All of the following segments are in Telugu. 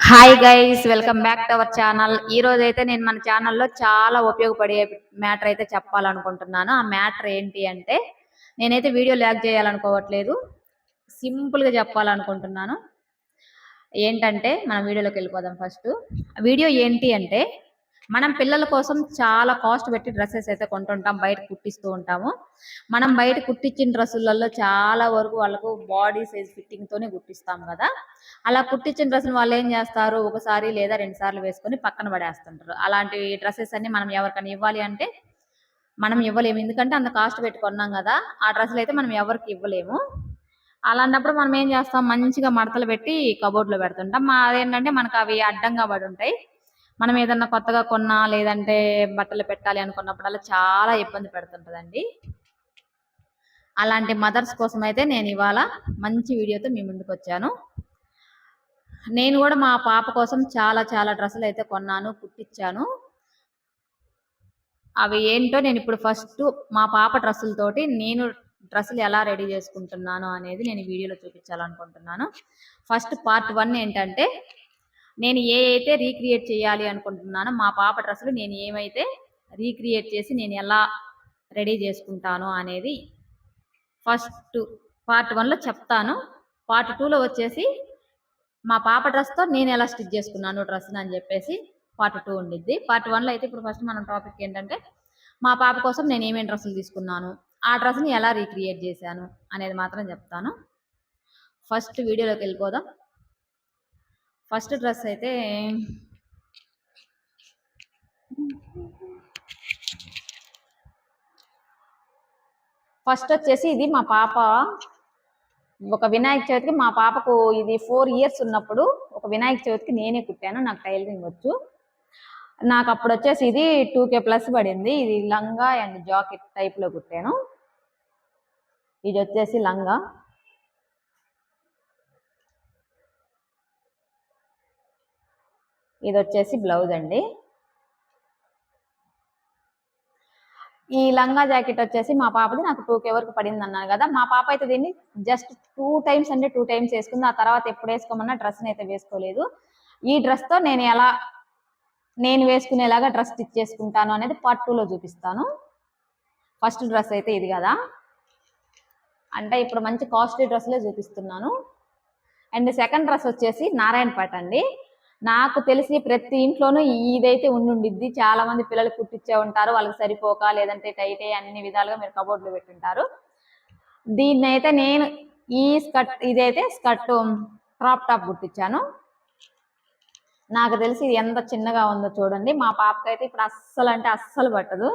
Hi guys, welcome back to our channel. ఈ రోజు అయితే నేను మన ఛానల్లో చాలా ఉపయోగపడే మ్యాటర్ అయితే చెప్పాలనుకుంటున్నాను. ఆ మ్యాటర్ ఏంటి అంటే, నేనైతే వీడియో ల్యాగ్ చేయాలనుకోవట్లేదు, సింపుల్గా చెప్పాలనుకుంటున్నాను. ఏంటంటే మనం వీడియోలోకి వెళ్ళిపోదాం. ఫస్ట్ వీడియో ఏంటి అంటే, మనం పిల్లల కోసం చాలా కాస్ట్ పెట్టి డ్రెస్సెస్ అయితే కొంటుంటాం, బయట కుట్టిస్తూ ఉంటాము. మనం బయట కుట్టించిన డ్రెస్సులలో చాలా వరకు వాళ్ళకు బాడీ సైజ్ ఫిట్టింగ్తోనే కుట్టిస్తాం కదా. అలా కుట్టించిన డ్రెస్సులు వాళ్ళు ఏం చేస్తారు, ఒకసారి లేదా 2 సార్లు వేసుకొని పక్కన పడేస్తుంటారు. అలాంటి డ్రెస్సెస్ అన్ని మనం ఎవరికైనా ఇవ్వాలి అంటే మనం ఇవ్వలేము, ఎందుకంటే అంత కాస్ట్ పెట్టి కొన్నాం కదా. ఆ డ్రెస్సులు అయితే మనం ఎవరికి ఇవ్వలేము. అలాంటప్పుడు మనం ఏం చేస్తాం, మంచిగా మడతలు పెట్టి కబోర్డ్లో పెడుతుంటాం. అదేంటంటే మనకు అవి అడ్డంగా పడి ఉంటాయి. మనం ఏదన్నా కొత్తగా కొన్నా లేదంటే బట్టలు పెట్టాలి అనుకున్నప్పుడల్లా చాలా ఇబ్బంది పెడుతుంటుందండి. అలాంటి మదర్స్ కోసం అయితే నేను ఇవాళ మంచి వీడియోతో మీ ముందుకు వచ్చాను. నేను కూడా మా పాప కోసం చాలా చాలా డ్రెస్సులు అయితే కొన్నాను, కుట్టించాను. అవి ఏంటో నేను ఇప్పుడు ఫస్ట్ మా పాప డ్రెస్సులతోటి నేను డ్రెస్సులు ఎలా రెడీ చేసుకుంటున్నాను అనేది నేను వీడియోలో చూపించాలనుకుంటున్నాను. ఫస్ట్ పార్ట్ 1 ఏంటంటే, నేను అయితే రీక్రియేట్ చేయాలి అనుకుంటున్నానో మా పాప డ్రెస్సులు నేను ఏమైతే రీక్రియేట్ చేసి నేను ఎలా రెడీ చేసుకుంటాను అనేది ఫస్ట్ పార్ట్ 1లో చెప్తాను. పార్ట్ 2లో వచ్చేసి మా పాప డ్రెస్తో నేను ఎలా స్టిచ్ చేసుకున్నాను డ్రెస్ని అని చెప్పేసి పార్ట్ 2 ఉండిద్ది. పార్ట్ 1లో అయితే ఇప్పుడు ఫస్ట్ మనం టాపిక్ ఏంటంటే, మా పాప కోసం నేను ఏమేమి డ్రెస్సులు తీసుకున్నాను, ఆ డ్రెస్ని ఎలా రీక్రియేట్ చేశాను అనేది మాత్రం చెప్తాను. ఫస్ట్ వీడియోలోకి వెళ్ళిపోదాం. ఫస్ట్ డ్రెస్ అయితే ఫస్ట్ వచ్చేసి ఇది మా పాప ఒక వినాయక చవితికి మా పాపకు ఇది 4 ఇయర్స్ ఉన్నప్పుడు ఒక వినాయక చవితికి నేనే కుట్టాను. నాకు టైలరింగ్ వచ్చు. నాకు అప్పుడు వచ్చేసి ఇది 2K+ పడింది. ఇది లంగా అండ్ జాకెట్ టైప్లో కుట్టాను. ఇది వచ్చేసి లంగా, ఇది వచ్చేసి బ్లౌజ్ అండి. ఈ లంగా జాకెట్ వచ్చేసి మా పాపది నాకు 2K వరకు పడింది అన్నాను కదా. మా పాప అయితే దీన్ని జస్ట్ 2 టైమ్స్ అంటే 2 టైమ్స్ వేసుకుంది. ఆ తర్వాత ఎప్పుడు వేసుకోమన్నా డ్రెస్ని అయితే వేసుకోలేదు. ఈ డ్రెస్తో నేను వేసుకునేలాగా డ్రెస్ స్టిచ్ చేసుకుంటాను అనేది పార్ట్ 2లో చూపిస్తాను. ఫస్ట్ డ్రెస్ అయితే ఇది కదా, అంటే ఇప్పుడు మంచి కాస్ట్లీ డ్రెస్లే చూపిస్తున్నాను. అండ్ సెకండ్ డ్రెస్ వచ్చేసి నారాయణపేట అండి. నాకు తెలిసి ప్రతి ఇంట్లోనూ ఇదైతే ఉండిద్ది. చాలా మంది పిల్లలు కుట్టించే ఉంటారు, వాళ్ళకి సరిపోక లేదంటే టైట్ అన్ని విధాలుగా మీరు కబోర్డ్లో పెట్టుంటారు. దీన్ని అయితే నేను ఇదైతే స్కర్ట్ క్రాప్ టాప్ కుట్టించాను. నాకు తెలిసి ఇది ఎంత చిన్నగా ఉందో చూడండి. మా పాపకైతే ఇప్పుడు అస్సలు అంటే అస్సలు పట్టదు.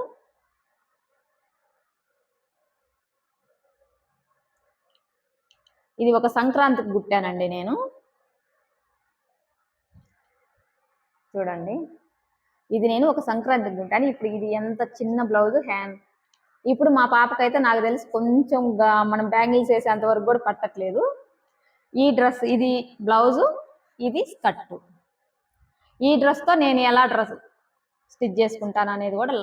ఇది ఒక సంక్రాంతికి కుట్టానండి నేను. చూడండి, ఇది నేను ఒక సంక్రాంతికి కుట్టాను. ఇప్పుడు ఇది ఎంత చిన్న బ్లౌజ్ హ్యాండ్. ఇప్పుడు మా పాపకైతే నాకు తెలిసి కొంచెం మనం బ్యాంగిల్స్ వేసేంత వరకు కూడా పట్టట్లేదు. ఈ డ్రెస్ ఇది బ్లౌజు, ఇది స్కర్ట్. ఈ డ్రెస్తో నేను ఎలా డ్రెస్ స్టిచ్ చేసుకుంటాను అనేది కూడా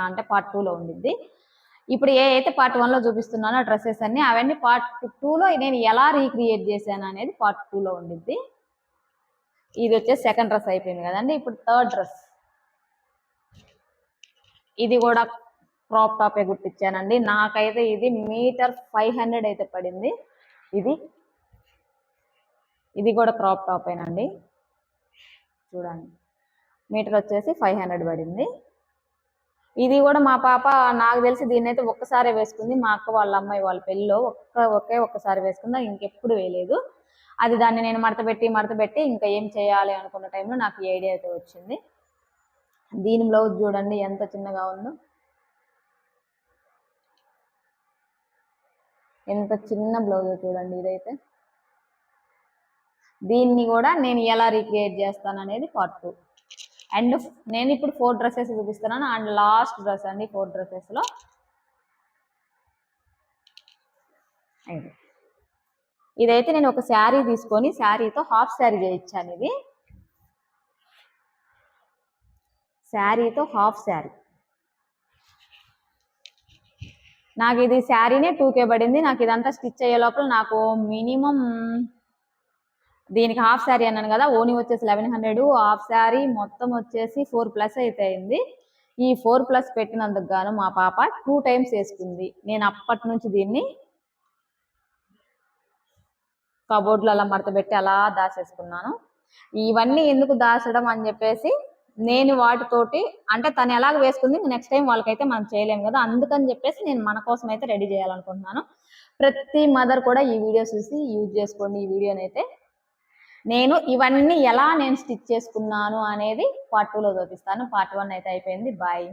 అంటే పార్ట్ 2లో ఉండిద్ది. ఇప్పుడు అయితే పార్ట్ 1లో చూపిస్తున్నానో డ్రెస్సెస్ అన్ని, అవన్నీ పార్ట్ 2లో నేను ఎలా రీక్రియేట్ చేశాను అనేది పార్ట్ 2లో ఉండిద్ది. ఇది వచ్చేసి సెకండ్ డ్రెస్ అయిపోయింది కదండి. ఇప్పుడు థర్డ్ డ్రెస్, ఇది కూడా క్రాప్ టాపే కుట్టించానండి. నాకైతే ఇది మీటర్ 500 అయితే పడింది. ఇది కూడా క్రాప్ టాపేనండి. చూడండి, మీటర్ వచ్చేసి 500 పడింది. ఇది కూడా మా పాప నాకు తెలిసి దీన్ని అయితే ఒక్కసారి వేసుకుంది. మా అక్క వాళ్ళ అమ్మాయి వాళ్ళ పెళ్ళిలో ఒక్కసారి వేసుకుందా, ఇంకెప్పుడు వేయలేదు. అది దాన్ని నేను మడతపెట్టి ఇంకా ఏం చేయాలి అనుకున్న టైంలో నాకు ఈ ఐడియా అయితే వచ్చింది. దీని బ్లౌజ్ చూడండి ఎంత చిన్నగా ఉందో, ఎంత చిన్న బ్లౌజ్ చూడండి. ఇదైతే దీన్ని కూడా నేను ఎలా రీక్రియేట్ చేస్తాను అనేది పార్ట్ 2. అండ్ నేను ఇప్పుడు 4 డ్రెస్సెస్ చూపిస్తున్నాను. అండ్ లాస్ట్ డ్రెస్ అండి 4 డ్రెస్సెస్లో ఇదైతే నేను ఒక శారీ తీసుకొని శారీతో హాఫ్ శారీ చేయించాను. ఇది శారీతో హాఫ్ శారీ. నాకు ఇది శారీనే 2K పడింది. నాకు ఇదంతా స్టిచ్ అయ్యే లోపల నాకు మినిమం దీనికి హాఫ్ శారీ అన్నాను కదా, ఓనీ వచ్చేసి 1100, హాఫ్ శారీ మొత్తం వచ్చేసి 4+ అయితే అయింది. ఈ 4+ పెట్టినందుకు గాను మా పాప 2 టైమ్స్ వేసుకుంది. నేను అప్పటి నుంచి దీన్ని కబోర్డ్లో అలా మడత పెట్టి అలా దాచేసుకున్నాను. ఇవన్నీ ఎందుకు దాచడం అని చెప్పేసి నేను వాటితోటి, అంటే తను ఎలాగ వేసుకుంది నెక్స్ట్ టైం వాళ్ళకైతే మనం చేయలేము కదా, అందుకని చెప్పేసి నేను మన కోసం అయితే రెడీ చేయాలనుకుంటున్నాను. ప్రతి మదర్ కూడా ఈ వీడియో చూసి యూజ్ చేసుకోండి ఈ వీడియోని అయితే. నేను ఇవన్నీ ఎలా నేను స్టిచ్ చేసుకున్నాను అనేది పార్ట్ 2లో చూపిస్తాను. పార్ట్ 1 అయితే అయిపోయింది. బాయ్.